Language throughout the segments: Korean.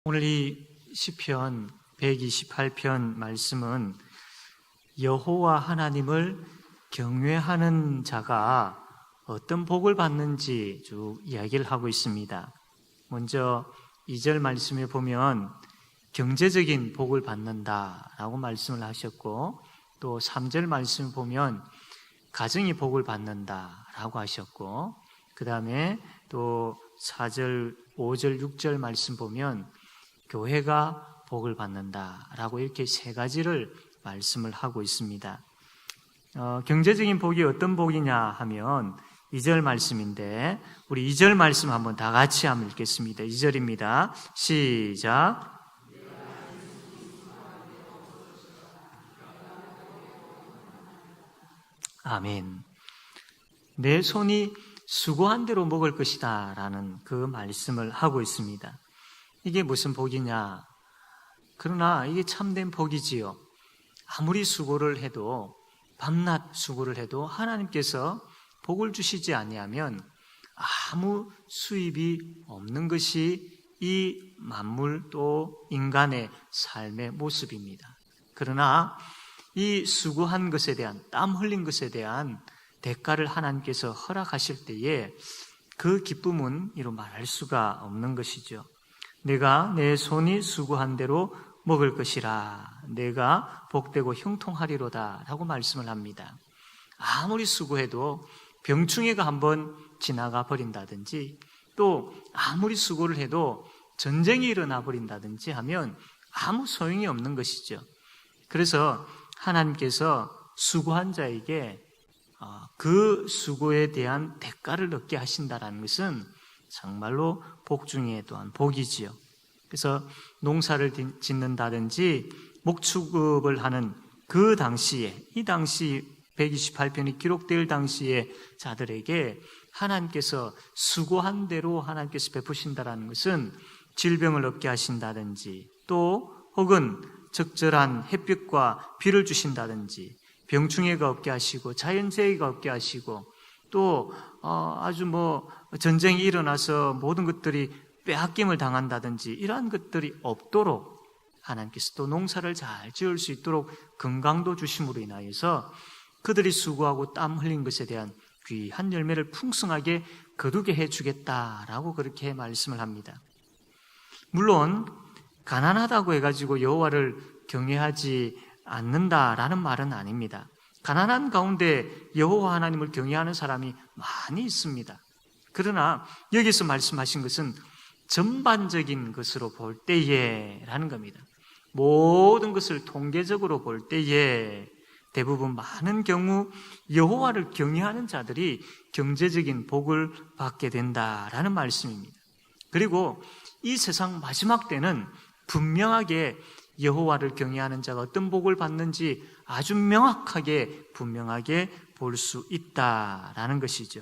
오늘 이 시편 128편 말씀은 여호와 하나님을 경외하는 자가 어떤 복을 받는지 쭉 이야기를 하고 있습니다. 먼저 2절 말씀에 보면 경제적인 복을 받는다라고 말씀을 하셨고, 또 3절 말씀을 보면 가정이 복을 받는다라고 하셨고, 그 다음에 또 4절, 5절, 6절 말씀 보면 교회가 복을 받는다라고 이렇게 세 가지를 말씀을 하고 있습니다. 경제적인 복이 어떤 복이냐 하면 2절 말씀인데, 우리 2절 말씀 한번 다 같이 한번 읽겠습니다. 2절입니다. 시작. 아멘. 내 손이 수고한 대로 먹을 것이다 라는 그 말씀을 하고 있습니다. 이게 무슨 복이냐? 그러나 이게 참된 복이지요. 아무리 수고를 해도, 밤낮 수고를 해도 하나님께서 복을 주시지 아니하면 아무 수입이 없는 것이 이 만물 또 인간의 삶의 모습입니다. 그러나 이 수고한 것에 대한, 땀 흘린 것에 대한 대가를 하나님께서 허락하실 때에 그 기쁨은 이루 말할 수가 없는 것이죠. 내가 내 손이 수고한 대로 먹을 것이라, 내가 복되고 형통하리로다 라고 말씀을 합니다. 아무리 수고해도 병충해가 한번 지나가 버린다든지, 또 아무리 수고를 해도 전쟁이 일어나 버린다든지 하면 아무 소용이 없는 것이죠. 그래서 하나님께서 수고한 자에게 그 수고에 대한 대가를 얻게 하신다는 것은 정말로 복 중에 또한 복이지요. 그래서 농사를 짓는다든지 목축업을 하는 그 당시에, 이 당시 128편이 기록될 당시에 자들에게 하나님께서 수고한 대로 하나님께서 베푸신다는 것은 질병을 얻게 하신다든지, 또 혹은 적절한 햇빛과 비를 주신다든지, 병충해가 없게 하시고 자연재해가 없게 하시고, 또 아주 전쟁이 일어나서 모든 것들이 빼앗김을 당한다든지 이러한 것들이 없도록 하나님께서 또 농사를 잘 지을 수 있도록 건강도 주심으로 인하여서 그들이 수고하고 땀 흘린 것에 대한 귀한 열매를 풍성하게 거두게 해주겠다라고 그렇게 말씀을 합니다. 물론 가난하다고 해가지고 여호와를 경외하지 않는다라는 말은 아닙니다. 가난한 가운데 여호와 하나님을 경외하는 사람이 많이 있습니다. 그러나 여기서 말씀하신 것은 전반적인 것으로 볼 때에 라는 겁니다. 모든 것을 통계적으로 볼 때에 대부분 많은 경우 여호와를 경외하는 자들이 경제적인 복을 받게 된다라는 말씀입니다. 그리고 이 세상 마지막 때는 분명하게 여호와를 경외하는 자가 어떤 복을 받는지 아주 명확하게 분명하게 볼 수 있다라는 것이죠.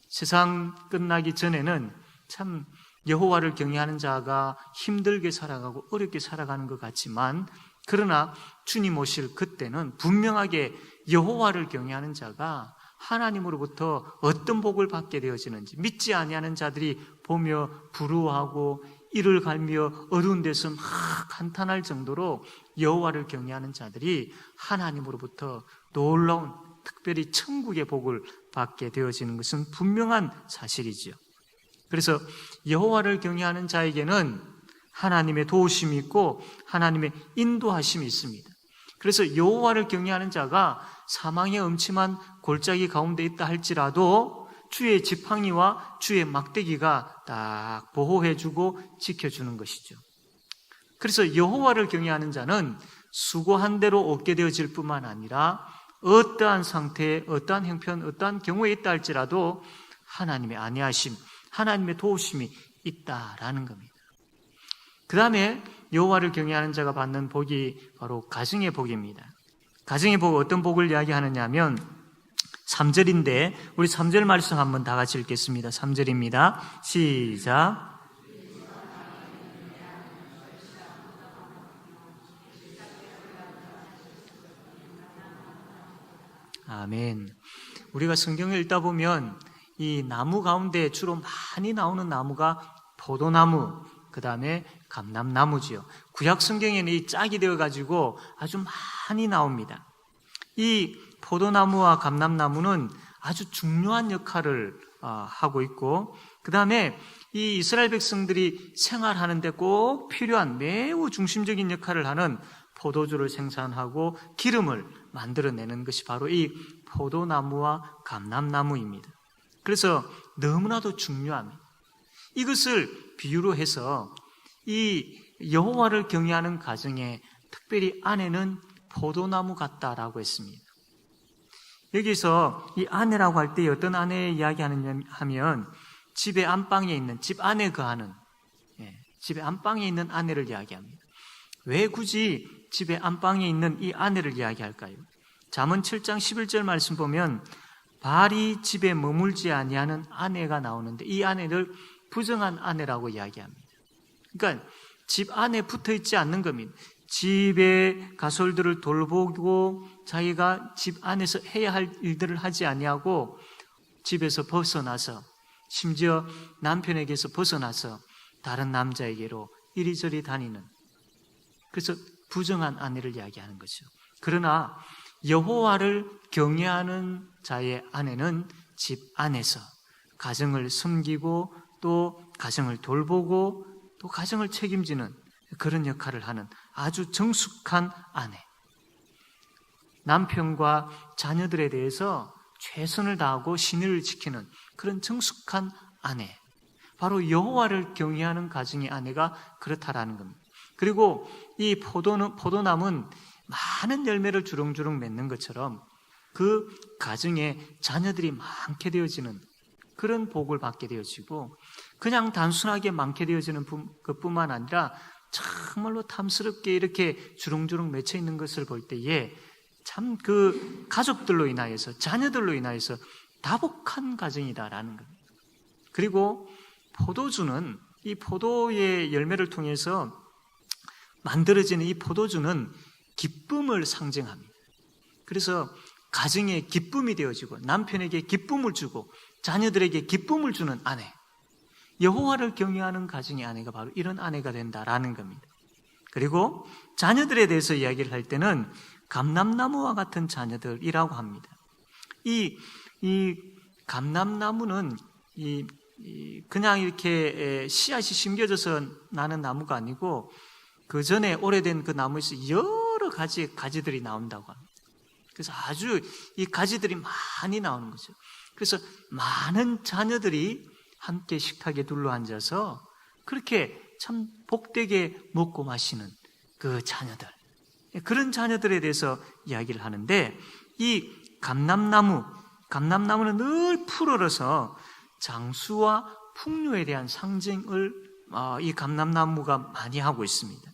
세상 끝나기 전에는 참 여호와를 경외하는 자가 힘들게 살아가고 어렵게 살아가는 것 같지만, 그러나 주님 오실 그때는 분명하게 여호와를 경외하는 자가 하나님으로부터 어떤 복을 받게 되어지는지, 믿지 아니하는 자들이 보며 부러워하고 이를 갈며 어두운 데서 막 한탄할 정도로 여호와를 경외하는 자들이 하나님으로부터 놀라운, 특별히 천국의 복을 받게 되어지는 것은 분명한 사실이지요. 그래서 여호와를 경외하는 자에게는 하나님의 도우심이 있고 하나님의 인도하심이 있습니다. 그래서 여호와를 경외하는 자가 사망의 음침한 골짜기 가운데 있다 할지라도 주의 지팡이와 주의 막대기가 딱 보호해주고 지켜주는 것이죠. 그래서 여호와를 경외하는 자는 수고한 대로 얻게 되어질 뿐만 아니라 어떠한 상태에, 어떠한 형편, 어떠한 경우에 있다 할지라도 하나님의 안위하심, 하나님의 도우심이 있다라는 겁니다. 그 다음에 여호와를 경외하는 자가 받는 복이 바로 가정의 복입니다. 가정의 복, 어떤 복을 이야기하느냐 하면 3절인데 우리 3절 말씀 한번 다 같이 읽겠습니다. 3절입니다. 시작. 아멘. 우리가 성경을 읽다 보면 이 나무 가운데 주로 많이 나오는 나무가 포도나무, 그 다음에 감람나무지요. 구약 성경에는 이 짝이 되어가지고 아주 많이 나옵니다. 이 포도나무와 감람나무는 아주 중요한 역할을 하고 있고, 그 다음에 이 이스라엘 백성들이 생활하는데 꼭 필요한 매우 중심적인 역할을 하는 포도주를 생산하고 기름을 만들어내는 것이 바로 이 포도나무와 감람나무입니다. 그래서 너무나도 중요합니다. 이것을 비유로 해서 이 여호와를 경외하는 가정에 특별히 아내는 포도나무 같다라고 했습니다. 여기서 이 아내라고 할 때 어떤 아내 이야기하느냐 하면 집의 안방에 있는, 집 안에 거하는, 집의 안방에 있는 아내를 이야기합니다. 왜 굳이 집의 안방에 있는 이 아내를 이야기할까요? 잠언 7장 11절 말씀 보면 발이 집에 머물지 아니하는 아내가 나오는데 이 아내를 부정한 아내라고 이야기합니다. 그러니까 집 안에 붙어 있지 않는 겁니다. 집의 가솔들을 돌보고 자기가 집 안에서 해야 할 일들을 하지 아니하고 집에서 벗어나서, 심지어 남편에게서 벗어나서 다른 남자에게로 이리저리 다니는, 그래서 부정한 아내를 이야기하는 거죠. 그러나 여호와를 경외하는 자의 아내는 집 안에서 가정을 섬기고 또 가정을 돌보고 또 가정을 책임지는 그런 역할을 하는 아주 정숙한 아내, 남편과 자녀들에 대해서 최선을 다하고 신의를 지키는 그런 정숙한 아내, 바로 여호와를 경외하는 가정의 아내가 그렇다라는 겁니다. 그리고 이 포도나무는 많은 열매를 주렁주렁 맺는 것처럼 그 가정에 자녀들이 많게 되어지는 그런 복을 받게 되어지고, 그냥 단순하게 많게 되어지는 것뿐만 아니라 정말로 탐스럽게 이렇게 주렁주렁 맺혀 있는 것을 볼 때에 참 그 가족들로 인하여서, 자녀들로 인하여서 다복한 가정이다라는 겁니다. 그리고 포도주는, 이 포도의 열매를 통해서 만들어지는 이 포도주는 기쁨을 상징합니다. 그래서 가정에 기쁨이 되어지고 남편에게 기쁨을 주고 자녀들에게 기쁨을 주는 아내, 여호와를 경외하는 가정의 아내가 바로 이런 아내가 된다라는 겁니다. 그리고 자녀들에 대해서 이야기를 할 때는 감람나무와 같은 자녀들이라고 합니다. 이 감람나무는 그냥 이렇게 씨앗이 심겨져서 나는 나무가 아니고 그 전에 오래된 그 나무에서 여러 가지 가지들이 나온다고 합니다. 그래서 아주 이 가지들이 많이 나오는 거죠. 그래서 많은 자녀들이 함께 식탁에 둘러앉아서 그렇게 참 복되게 먹고 마시는 그 자녀들, 그런 자녀들에 대해서 이야기를 하는데, 이 감람나무는 늘 푸르러서 장수와 풍요에 대한 상징을 이 감람나무가 많이 하고 있습니다.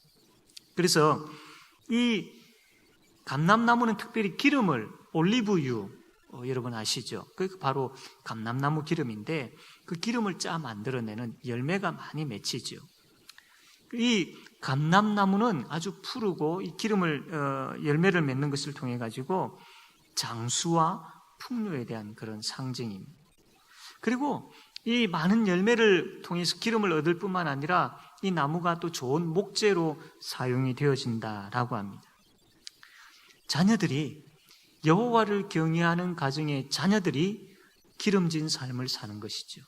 그래서 이 감람나무는 특별히 기름을, 올리브유, 여러분 아시죠? 그 바로 감람나무 기름인데 그 기름을 짜 만들어내는 열매가 많이 맺히죠. 이 감람나무는 아주 푸르고 이 기름을 열매를 맺는 것을 통해 가지고 장수와 풍요에 대한 그런 상징입니다. 그리고 이 많은 열매를 통해서 기름을 얻을 뿐만 아니라 이 나무가 또 좋은 목재로 사용이 되어진다라고 합니다. 자녀들이, 여호와를 경외하는 가정의 자녀들이 기름진 삶을 사는 것이죠.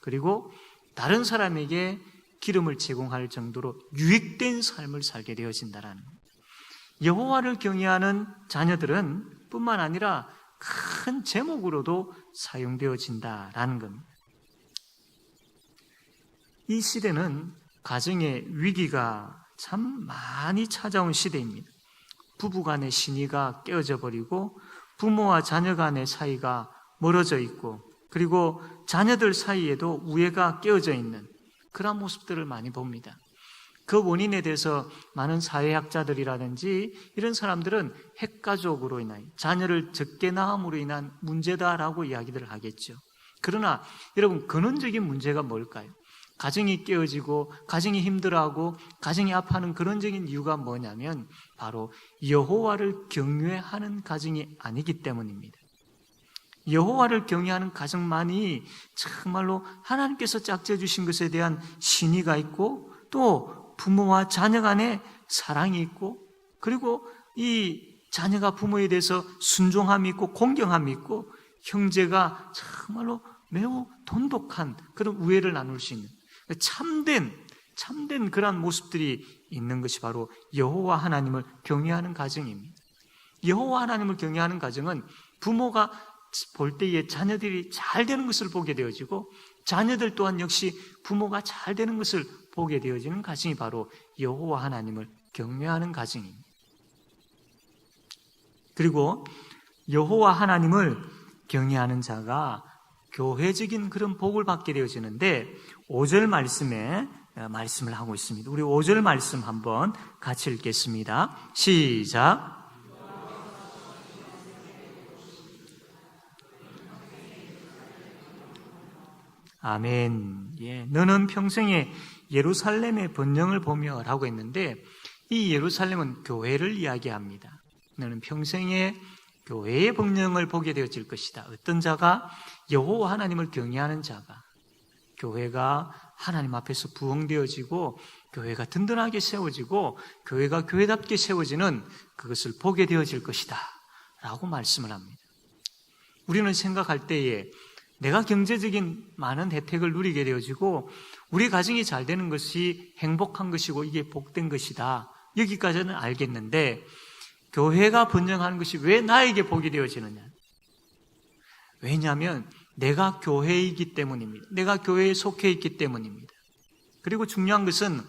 그리고 다른 사람에게 기름을 제공할 정도로 유익된 삶을 살게 되어진다라는 겁니다. 여호와를 경외하는 자녀들은 뿐만 아니라 큰 제목으로도 사용되어진다라는 겁니다. 이 시대는 가정의 위기가 참 많이 찾아온 시대입니다. 부부 간의 신의가 깨어져 버리고 부모와 자녀 간의 사이가 멀어져 있고, 그리고 자녀들 사이에도 우애가 깨어져 있는 그런 모습들을 많이 봅니다. 그 원인에 대해서 많은 사회학자들이라든지 이런 사람들은 핵가족으로 인한, 자녀를 적게 낳음으로 인한 문제다라고 이야기들을 하겠죠. 그러나 여러분, 근원적인 문제가 뭘까요? 가정이 깨어지고 가정이 힘들어하고 가정이 아파하는 근원적인 이유가 뭐냐면 바로 여호와를 경외하는 가정이 아니기 때문입니다. 여호와를 경외하는 가정만이 정말로 하나님께서 짝지어 주신 것에 대한 신의가 있고 또 부모와 자녀 간에 사랑이 있고, 그리고 이 자녀가 부모에 대해서 순종함이 있고 공경함이 있고, 형제가 정말로 매우 돈독한 그런 우애를 나눌 수 있는 참된 그러한 모습들이 있는 것이 바로 여호와 하나님을 경외하는 가정입니다. 여호와 하나님을 경외하는 가정은 부모가 볼 때에 자녀들이 잘 되는 것을 보게 되어지고, 자녀들 또한 역시 부모가 잘 되는 것을 보게 되어지는 가정이 바로 여호와 하나님을 경외하는 가정입니다. 그리고 여호와 하나님을 경외하는 자가 교회적인 그런 복을 받게 되어지는데, 5절 말씀에 말씀을 하고 있습니다. 우리 5절 말씀 한번 같이 읽겠습니다. 시작. 아멘. 예, 너는 평생에 예루살렘의 번영을 보며 라고 했는데, 이 예루살렘은 교회를 이야기합니다. 너는 평생에 교회의 번영을 보게 되어질 것이다. 어떤 자가? 여호와 하나님을 경외하는 자가, 교회가 하나님 앞에서 부흥되어지고 교회가 든든하게 세워지고 교회가 교회답게 세워지는 그것을 보게 되어질 것이다 라고 말씀을 합니다. 우리는 생각할 때에 내가 경제적인 많은 혜택을 누리게 되어지고 우리 가정이 잘 되는 것이 행복한 것이고 이게 복된 것이다, 여기까지는 알겠는데, 교회가 번영하는 것이 왜 나에게 복이 되어지느냐? 왜냐하면 내가 교회이기 때문입니다. 내가 교회에 속해 있기 때문입니다. 그리고 중요한 것은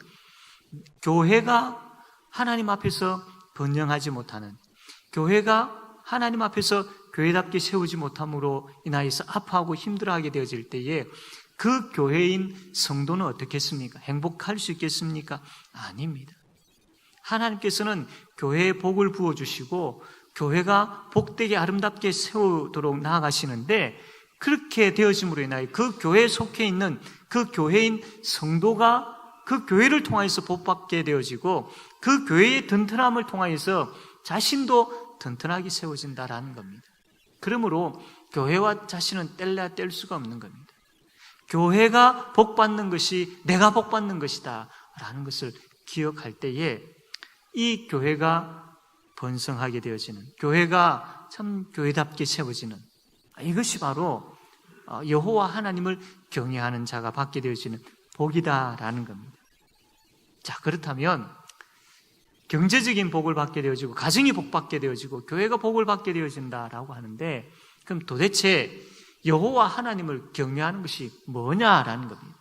교회가 하나님 앞에서 번영하지 못하는, 교회가 하나님 앞에서 교회답게 세우지 못함으로 인하여서 아파하고 힘들어하게 되어질 때에 그 교회인 성도는 어떻겠습니까? 행복할 수 있겠습니까? 아닙니다. 하나님께서는 교회에 복을 부어주시고 교회가 복되게 아름답게 세우도록 나아가시는데, 그렇게 되어짐으로 인하여 그 교회에 속해 있는 그 교회인 성도가 그 교회를 통하여서 복받게 되어지고 그 교회의 튼튼함을 통하여서 자신도 튼튼하게 세워진다라는 겁니다. 그러므로 교회와 자신은 뗄래야 뗄 수가 없는 겁니다. 교회가 복받는 것이 내가 복받는 것이다 라는 것을 기억할 때에 이 교회가 번성하게 되어지는, 교회가 참 교회답게 세워지는, 이것이 바로 여호와 하나님을 경외하는 자가 받게 되어지는 복이다라는 겁니다. 자, 그렇다면 경제적인 복을 받게 되어지고 가정이 복받게 되어지고 교회가 복을 받게 되어진다라고 하는데, 그럼 도대체 여호와 하나님을 경외하는 것이 뭐냐라는 겁니다.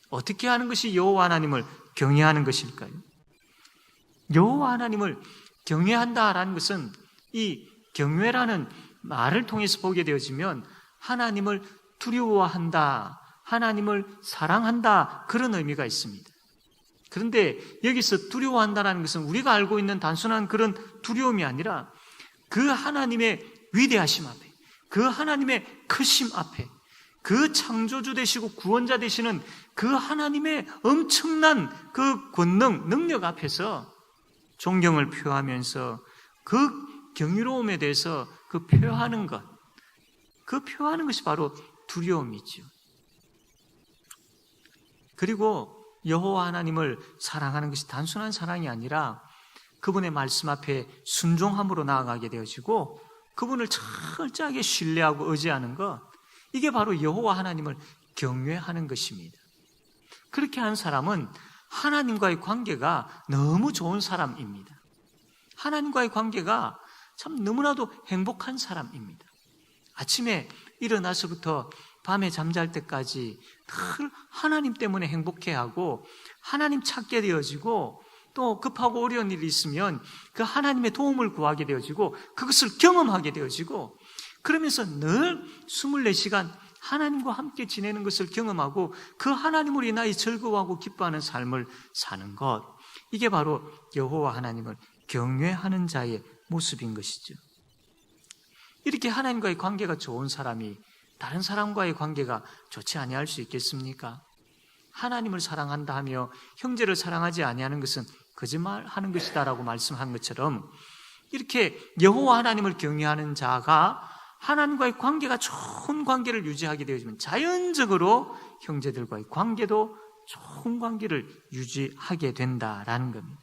어떻게 하는 것이 여호와 하나님을 경외하는 것일까요? 여호와 하나님을 경외한다라는 것은 이 경외라는 말을 통해서 보게 되어지면 하나님을 두려워한다, 하나님을 사랑한다, 그런 의미가 있습니다. 그런데 여기서 두려워한다는 것은 우리가 알고 있는 단순한 그런 두려움이 아니라 그 하나님의 위대하심 앞에, 그 하나님의 크심 앞에, 그 창조주 되시고 구원자 되시는 그 하나님의 엄청난 그 권능, 능력 앞에서 존경을 표하면서 그 경이로움에 대해서 그 표하는 것, 그 표하는 것이 바로 두려움이죠. 그리고 여호와 하나님을 사랑하는 것이 단순한 사랑이 아니라 그분의 말씀 앞에 순종함으로 나아가게 되어지고 그분을 철저하게 신뢰하고 의지하는 것, 이게 바로 여호와 하나님을 경외하는 것입니다. 그렇게 한 사람은 하나님과의 관계가 너무 좋은 사람입니다. 하나님과의 관계가 참 너무나도 행복한 사람입니다. 아침에 일어나서부터 밤에 잠잘 때까지 늘 하나님 때문에 행복해하고 하나님 찾게 되어지고, 또 급하고 어려운 일이 있으면 그 하나님의 도움을 구하게 되어지고 그것을 경험하게 되어지고, 그러면서 늘 24시간 하나님과 함께 지내는 것을 경험하고 그 하나님으로 인하여 즐거워하고 기뻐하는 삶을 사는 것, 이게 바로 여호와 하나님을 경외하는 자의 모습인 것이죠. 이렇게 하나님과의 관계가 좋은 사람이 다른 사람과의 관계가 좋지 아니할 수 있겠습니까? 하나님을 사랑한다 하며 형제를 사랑하지 아니하는 것은 거짓말하는 것이다라고 말씀한 것처럼, 이렇게 여호와 하나님을 경외하는 자가 하나님과의 관계가 좋은 관계를 유지하게 되어지면 자연적으로 형제들과의 관계도 좋은 관계를 유지하게 된다라는 겁니다.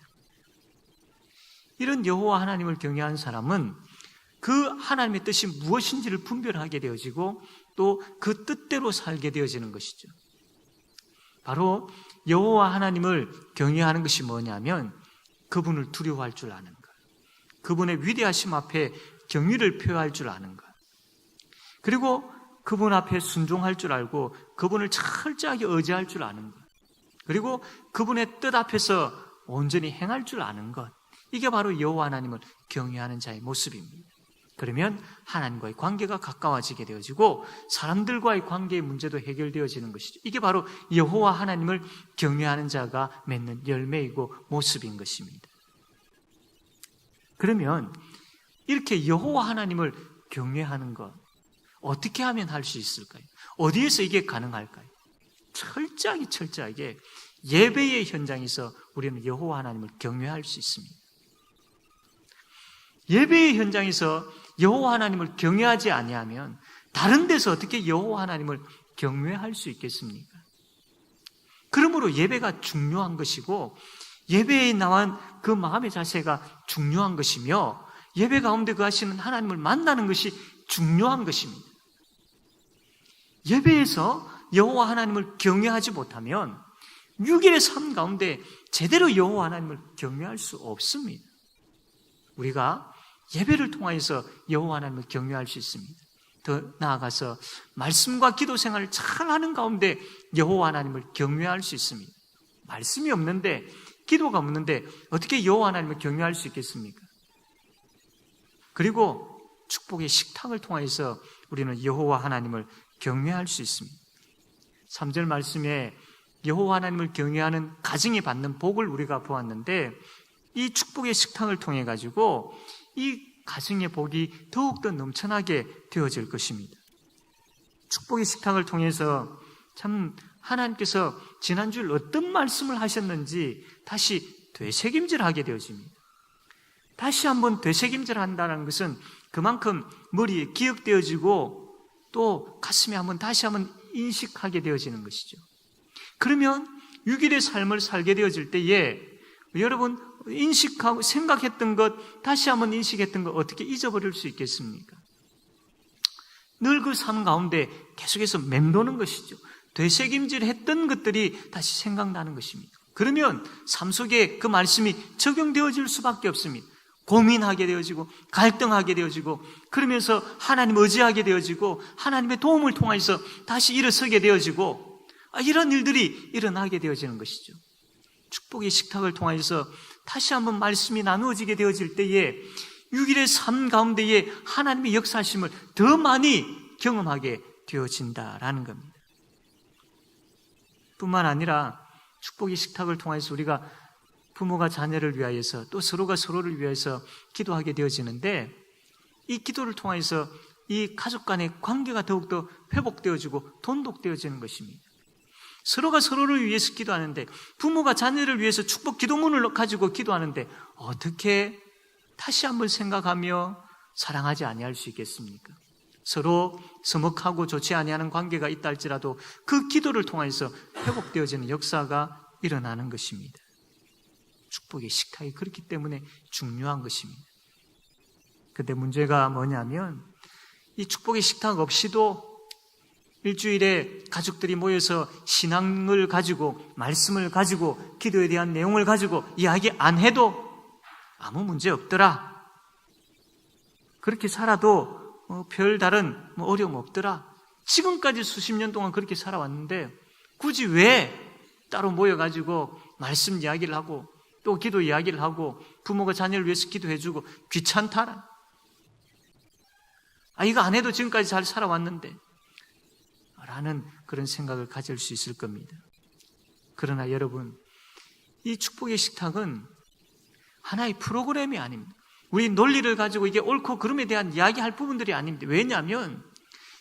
이런 여호와 하나님을 경외하는 사람은 그 하나님의 뜻이 무엇인지를 분별하게 되어지고 또 그 뜻대로 살게 되어지는 것이죠. 바로 여호와 하나님을 경외하는 것이 뭐냐면 그분을 두려워할 줄 아는 것, 그분의 위대하심 앞에 경의를 표할 줄 아는 것, 그리고 그분 앞에 순종할 줄 알고 그분을 철저하게 의지할 줄 아는 것, 그리고 그분의 뜻 앞에서 온전히 행할 줄 아는 것, 이게 바로 여호와 하나님을 경외하는 자의 모습입니다. 그러면 하나님과의 관계가 가까워지게 되어지고 사람들과의 관계의 문제도 해결되어지는 것이죠. 이게 바로 여호와 하나님을 경외하는 자가 맺는 열매이고 모습인 것입니다. 그러면 이렇게 여호와 하나님을 경외하는 것 어떻게 하면 할 수 있을까요? 어디에서 이게 가능할까요? 철저하게 예배의 현장에서 우리는 여호와 하나님을 경외할 수 있습니다. 예배의 현장에서 여호와 하나님을 경외하지 아니하면 다른 데서 어떻게 여호와 하나님을 경외할 수 있겠습니까? 그러므로 예배가 중요한 것이고 예배에 나온 그 마음의 자세가 중요한 것이며 예배 가운데 거하시는 하나님을 만나는 것이 중요한 것입니다. 예배에서 여호와 하나님을 경외하지 못하면 6일의 삶 가운데 제대로 여호와 하나님을 경외할 수 없습니다. 우리가 예배를 통하여서 여호와 하나님을 경외할 수 있습니다. 더 나아가서 말씀과 기도 생활을 잘하는 가운데 여호와 하나님을 경외할 수 있습니다. 말씀이 없는데 기도가 없는데 어떻게 여호와 하나님을 경외할 수 있겠습니까? 그리고 축복의 식탁을 통하여서 우리는 여호와 하나님을 경외할 수 있습니다. 3절 말씀에 여호와 하나님을 경외하는 가정이 받는 복을 우리가 보았는데 이 축복의 식탁을 통해 가지고 이 가정의 복이 더욱더 넘쳐나게 되어질 것입니다. 축복의 식탁을 통해서 참 하나님께서 지난주에 어떤 말씀을 하셨는지 다시 되새김질하게 되어집니다. 다시 한번 되새김질한다는 것은 그만큼 머리에 기억되어지고 또 가슴에 다시 한번 인식하게 되어지는 것이죠. 그러면 6일의 삶을 살게 되어질 때에 여러분 인식하고 생각했던 것, 다시 한번 인식했던 것 어떻게 잊어버릴 수 있겠습니까? 늘 그 삶 가운데 계속해서 맴도는 것이죠. 되새김질했던 것들이 다시 생각나는 것입니다. 그러면 삶 속에 그 말씀이 적용되어질 수밖에 없습니다. 고민하게 되어지고 갈등하게 되어지고 그러면서 하나님 의지하게 되어지고 하나님의 도움을 통해서 다시 일어서게 되어지고 이런 일들이 일어나게 되어지는 것이죠. 축복의 식탁을 통해서 다시 한번 말씀이 나누어지게 되어질 때에 6일의 삶 가운데에 하나님의 역사하심을 더 많이 경험하게 되어진다라는 겁니다. 뿐만 아니라 축복의 식탁을 통해서 우리가 부모가 자녀를 위하여서 또 서로가 서로를 위해서 기도하게 되어지는데 이 기도를 통해서 이 가족 간의 관계가 더욱더 회복되어지고 돈독되어지는 것입니다. 서로가 서로를 위해서 기도하는데 부모가 자녀를 위해서 축복 기도문을 가지고 기도하는데 어떻게 다시 한번 생각하며 사랑하지 아니할 수 있겠습니까? 서로 서먹하고 좋지 아니하는 관계가 있다 할지라도 그 기도를 통해서 회복되어지는 역사가 일어나는 것입니다. 축복의 식탁이 그렇기 때문에 중요한 것입니다. 그런데 문제가 뭐냐면 이 축복의 식탁 없이도 일주일에 가족들이 모여서 신앙을 가지고 말씀을 가지고 기도에 대한 내용을 가지고 이야기 안 해도 아무 문제 없더라. 그렇게 살아도 별다른 어려움 없더라. 지금까지 수십 년 동안 그렇게 살아왔는데 굳이 왜 따로 모여가지고 말씀 이야기를 하고 또 기도 이야기를 하고 부모가 자녀를 위해서 기도해주고 귀찮다라. 이거 안 해도 지금까지 잘 살아왔는데 라는 그런 생각을 가질 수 있을 겁니다. 그러나 여러분, 이 축복의 식탁은 하나의 프로그램이 아닙니다. 우리 논리를 가지고 이게 옳고 그름에 대한 이야기할 부분들이 아닙니다. 왜냐하면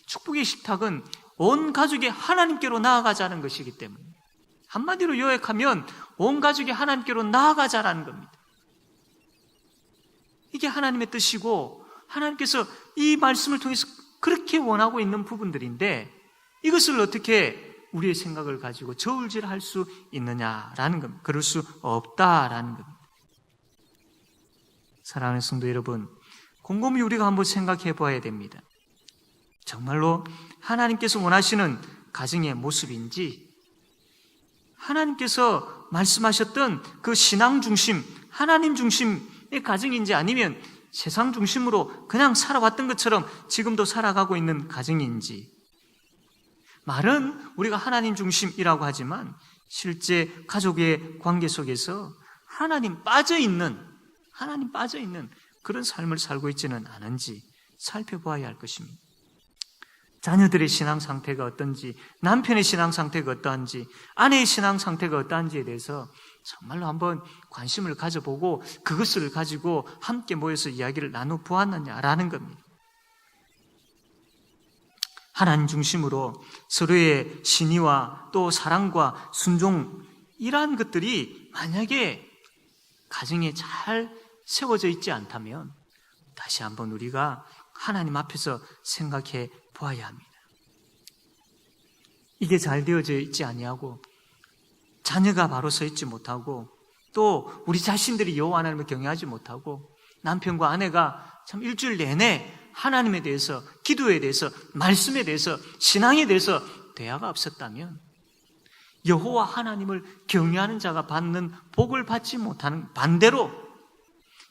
축복의 식탁은 온 가족이 하나님께로 나아가자는 것이기 때문에 한마디로 요약하면 온 가족이 하나님께로 나아가자라는 겁니다. 이게 하나님의 뜻이고 하나님께서 이 말씀을 통해서 그렇게 원하고 있는 부분들인데 이것을 어떻게 우리의 생각을 가지고 저울질할 수 있느냐라는 겁니다. 그럴 수 없다라는 겁니다. 사랑하는 성도 여러분, 곰곰이 우리가 한번 생각해 봐야 됩니다. 정말로 하나님께서 원하시는 가정의 모습인지, 하나님께서 말씀하셨던 그 신앙 중심, 하나님 중심의 가정인지, 아니면 세상 중심으로 그냥 살아왔던 것처럼 지금도 살아가고 있는 가정인지. 말은 우리가 하나님 중심이라고 하지만 실제 가족의 관계 속에서 하나님 빠져있는 그런 삶을 살고 있지는 않은지 살펴보아야 할 것입니다. 자녀들의 신앙 상태가 어떤지, 남편의 신앙 상태가 어떠한지, 아내의 신앙 상태가 어떠한지에 대해서 정말로 한번 관심을 가져보고 그것을 가지고 함께 모여서 이야기를 나눠보았느냐라는 겁니다. 하나님 중심으로 서로의 신의와 또 사랑과 순종, 이러한 것들이 만약에 가정에 잘 세워져 있지 않다면 다시 한번 우리가 하나님 앞에서 생각해 보아야 합니다. 이게 잘 되어져 있지 아니하고 자녀가 바로 서 있지 못하고 또 우리 자신들이 여호와 하나님을 경외하지 못하고 남편과 아내가 참 일주일 내내 하나님에 대해서, 기도에 대해서, 말씀에 대해서, 신앙에 대해서 대화가 없었다면 여호와 하나님을 경외하는 자가 받는 복을 받지 못하는, 반대로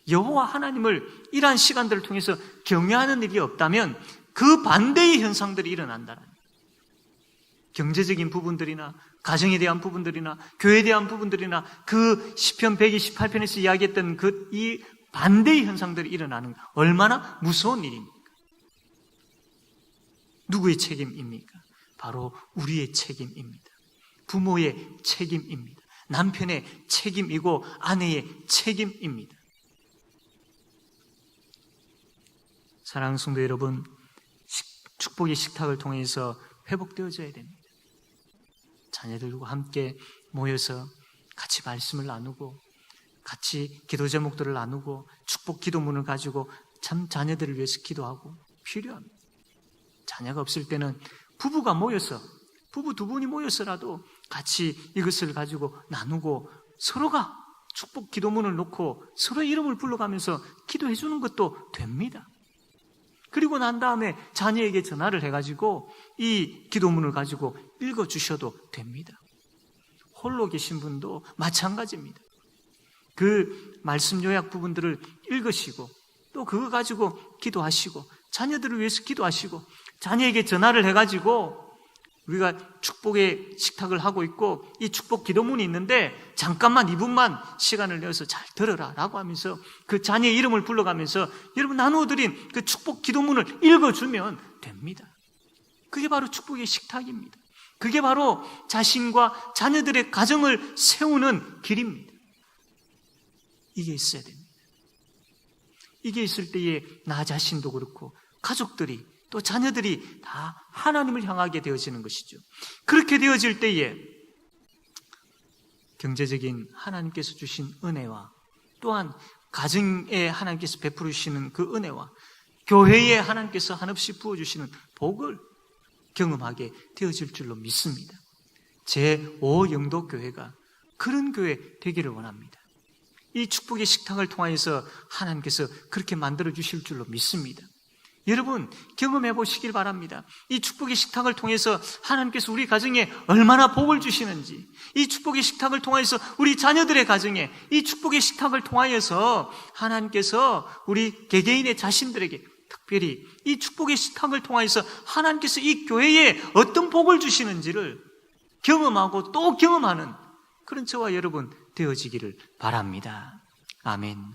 여호와 하나님을 이러한 시간들을 통해서 경외하는 일이 없다면 그 반대의 현상들이 일어난다는 거예요. 경제적인 부분들이나 가정에 대한 부분들이나 교회에 대한 부분들이나 그 시편 128편에서 이야기했던 이 반대의 현상들이 일어나는 거예요. 얼마나 무서운 일입니까? 누구의 책임입니까? 바로 우리의 책임입니다. 부모의 책임입니다. 남편의 책임이고 아내의 책임입니다. 사랑하는 성도 여러분, 축복의 식탁을 통해서 회복되어져야 됩니다. 자녀들과 함께 모여서 같이 말씀을 나누고 같이 기도 제목들을 나누고 축복 기도문을 가지고 참 자녀들을 위해서 기도하고 필요합니다. 자녀가 없을 때는 부부가 모여서, 부부 두 분이 모여서라도 같이 이것을 가지고 나누고 서로가 축복 기도문을 놓고 서로의 이름을 불러가면서 기도해 주는 것도 됩니다. 그리고 난 다음에 자녀에게 전화를 해가지고 이 기도문을 가지고 읽어주셔도 됩니다. 홀로 계신 분도 마찬가지입니다. 그 말씀 요약 부분들을 읽으시고 또 그거 가지고 기도하시고 자녀들을 위해서 기도하시고 자녀에게 전화를 해가지고 우리가 축복의 식탁을 하고 있고 이 축복 기도문이 있는데 잠깐만 2분만 시간을 내어서 잘 들어라 라고 하면서 그 자녀의 이름을 불러가면서 여러분 나누어드린 그 축복 기도문을 읽어주면 됩니다. 그게 바로 축복의 식탁입니다. 그게 바로 자신과 자녀들의 가정을 세우는 길입니다. 이게 있어야 됩니다. 이게 있을 때에 나 자신도 그렇고 가족들이 또 자녀들이 다 하나님을 향하게 되어지는 것이죠. 그렇게 되어질 때에 경제적인 하나님께서 주신 은혜와 또한 가정에 하나님께서 베풀으시는 그 은혜와 교회에 하나님께서 한없이 부어주시는 복을 경험하게 되어질 줄로 믿습니다. 제5영도교회가 그런 교회 되기를 원합니다. 이 축복의 식탁을 통하여서 하나님께서 그렇게 만들어 주실 줄로 믿습니다. 여러분 경험해 보시길 바랍니다. 이 축복의 식탁을 통해서 하나님께서 우리 가정에 얼마나 복을 주시는지, 이 축복의 식탁을 통해서 우리 자녀들의 가정에 이 축복의 식탁을 통하여서 하나님께서 우리 개개인의 자신들에게 특별히 이 축복의 식탁을 통해서 하나님께서 이 교회에 어떤 복을 주시는지를 경험하고 또 경험하는 그런 저와 여러분 되어지기를 바랍니다. 아멘.